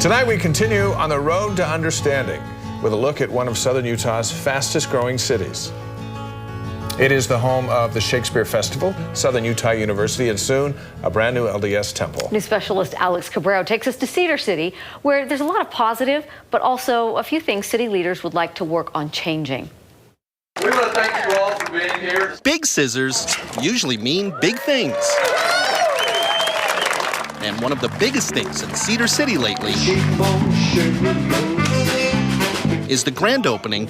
Tonight we continue on the road to understanding with a look at one of Southern Utah's fastest growing cities. It is the home of the Shakespeare Festival, Southern Utah University, and soon a brand new LDS Temple. New Specialist Alex Cabrero takes us to Cedar City, where there's a lot of positive, but also a few things city leaders would like to work on changing. We want to thank you all for being here. Big scissors usually mean big things. And one of the biggest things in Cedar City lately is the grand opening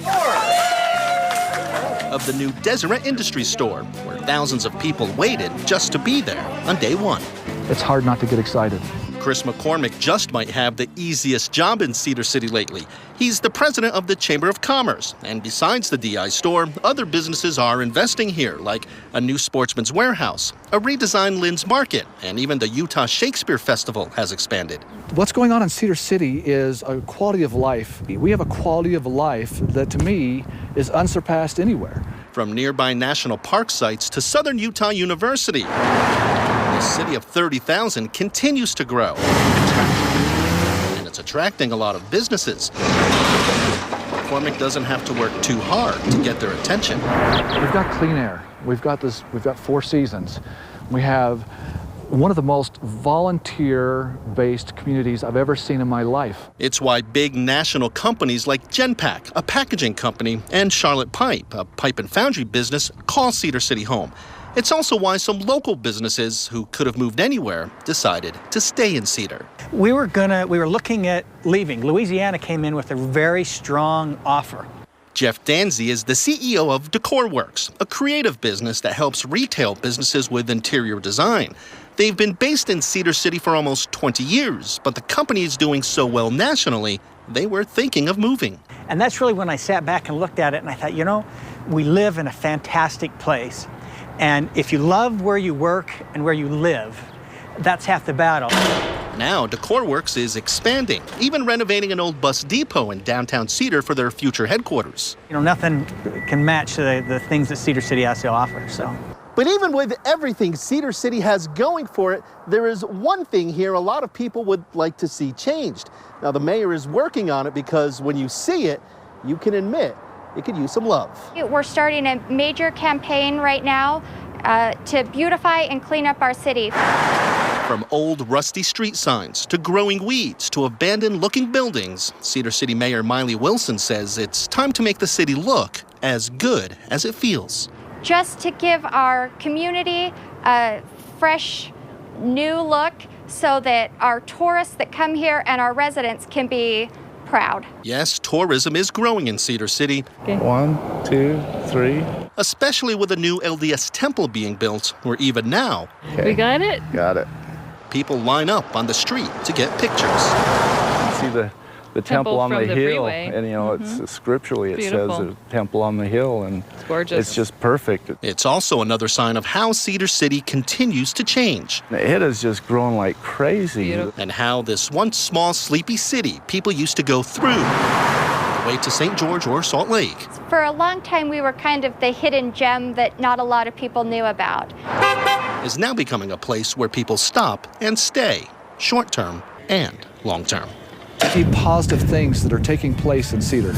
of the new Deseret Industries store, where thousands of people waited just to be there on day one. It's hard not to get excited. Chris McCormick just might have the easiest job in Cedar City lately. He's the president of the Chamber of Commerce, and besides the DI store, other businesses are investing here, like a new Sportsman's Warehouse, a redesigned Lynn's Market, and even the Utah Shakespeare Festival has expanded. What's going on in Cedar City is a quality of life. We have a quality of life that, to me, is unsurpassed anywhere. From nearby national park sites to Southern Utah University, the city of 30,000 continues to grow. And it's attracting a lot of businesses. McCormick doesn't have to work too hard to get their attention. We've got clean air. We've got 4 seasons. We have one of the most volunteer-based communities I've ever seen in my life. It's why big national companies like Genpack, a packaging company, and Charlotte Pipe, a pipe and foundry business, call Cedar City home. It's also why some local businesses who could have moved anywhere decided to stay in Cedar. We were looking at leaving. Louisiana came in with a very strong offer. Jeff DANSIE is the CEO of DecorWorks, a creative business that helps retail businesses with interior design. They've been based in Cedar City for almost 20 years, but the company is doing so well nationally, they were thinking of moving. And that's really when I sat back and looked at it and I thought, you know, we live in a fantastic place. And if you love where you work and where you live, that's half the battle. Now, DecorWorks is expanding, even renovating an old bus depot in downtown Cedar for their future headquarters. You know, nothing can match the things that Cedar City has to offer, so. But even with everything Cedar City has going for it, there is one thing here a lot of people would like to see changed. Now, the mayor is working on it because when you see it, you can admit it could use some love. We're starting a major campaign right now to beautify and clean up our city. From old rusty street signs to growing weeds to abandoned-looking buildings, Cedar City Mayor MAILE Wilson says it's time to make the city look as good as it feels. Just to give our community a fresh, new look so that our tourists that come here and our residents can be proud. Yes, tourism is growing in Cedar City. Okay. 1, 2, 3. Especially with a new LDS Temple being built, where even now, Okay. We got it? Got it. people line up on the street to get pictures. You see the temple on the hill, freeway. and you know, it's scripturally it Beautiful. says a temple on the hill, and it's gorgeous. It's just perfect. It's also another sign of how Cedar City continues to change. It has just grown like crazy. Beautiful. And how this once small, sleepy city people used to go through on the way to St. George or Salt Lake. For a long time, we were kind of the hidden gem that not a lot of people knew about. Is now becoming a place where people stop and stay, short-term and long-term. See positive things that are taking place in Cedar.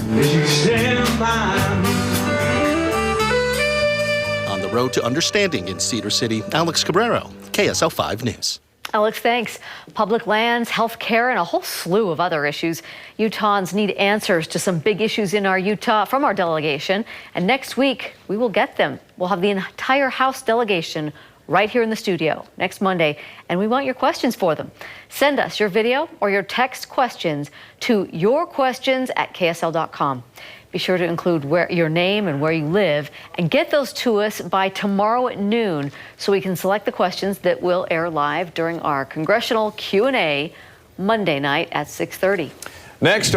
On the road to understanding in Cedar City, Alex Cabrero, KSL 5 News. Alex, thanks. Public lands, health care, and a whole slew of other issues. Utahns need answers to some big issues in our Utah from our delegation. And next week, we will get them. We'll have the entire House delegation right here in the studio next Monday, and we want your questions for them. Send us your video or your text questions to yourquestions@ksl.com. Be sure to include your name and where you live, and get those to us by tomorrow at noon so we can select the questions that will air live during our congressional Q&A Monday night at 6:30. Next,